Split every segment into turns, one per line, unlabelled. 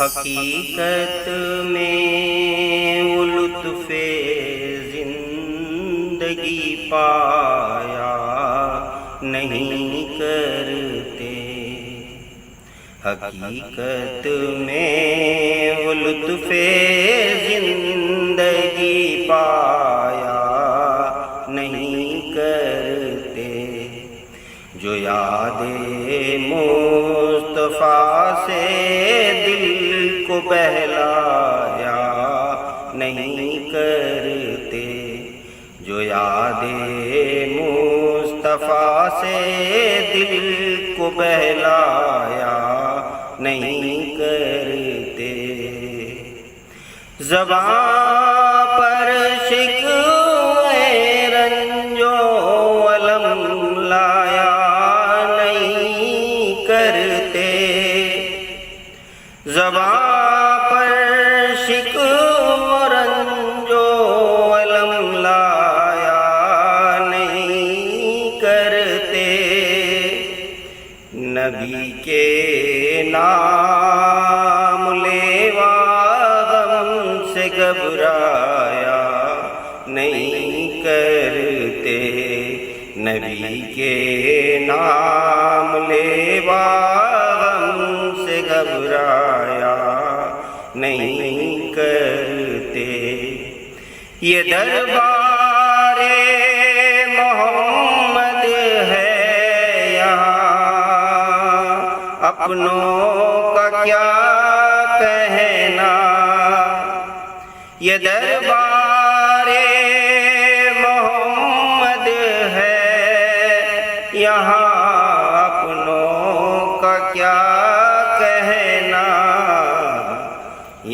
حقیقت میں وہ لطف زندگی پایا نہیں کرتے، حقیقت میں وہ لطف زندگی پایا نہیں کرتے، جو یاد مصطفیٰ سے دل کو بہلایا نہیں کرتے، جو یاد مصطفیٰ سے دل کو بہلایا نہیں کرتے، زبان پر شکوے رنج و الم لایا نہیں کرتے، زبان پر شکوے رنج و الم لایا نہیں کرتے، نبی کے نام لیوا غم سے گھبرایا نہیں کرتے، نبی کے نام لیوا غم سے گھبرایا نہیں کرتے، یہ دربار محمد ہے یہاں اپنوں کا کیا کہنا، یہ دربار محمد ہے یہاں اپنوں کا کیا کہنا،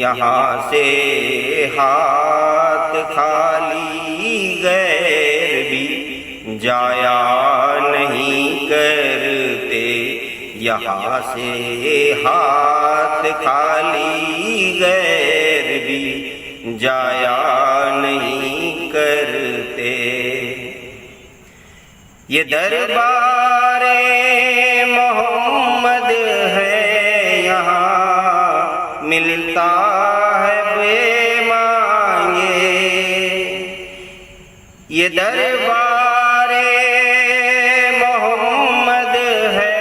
یہاں سے ہاتھ خالی غیر بھی جایا نہیں کرتے، یہاں سے ہاتھ خالی غیر بھی جایا نہیں کرتے، یہ دربار محمد ہے یہاں ملتا ہے بے مانگے، یہ دربار محمد ہے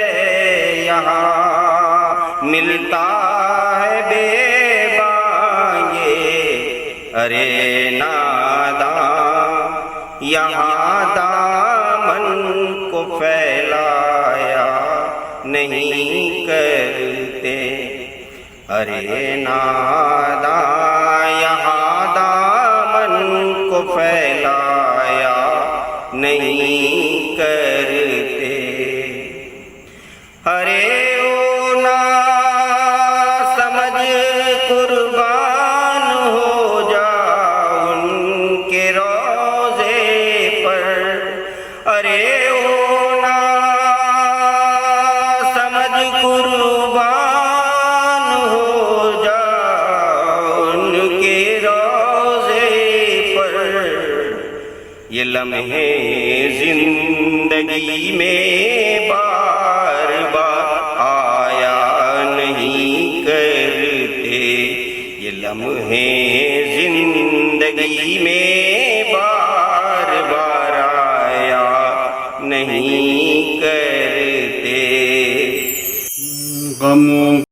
یہاں ملتا ہے بے مانگے، ارے ناداں یہاں دامن کو پھیلایا نہیں کرتے، ارے ناداں یہاں دامن کو پھیلایا نہیں کرتے، ارے او نا سمجھ قربان ہو جا ان کے روضے پر، ارے او نا سمجھ قربان ہو جا ان کے روضے پر، یہ لمحے زندگی میں بار بار آیا نہیں کرتے، یہ لمحے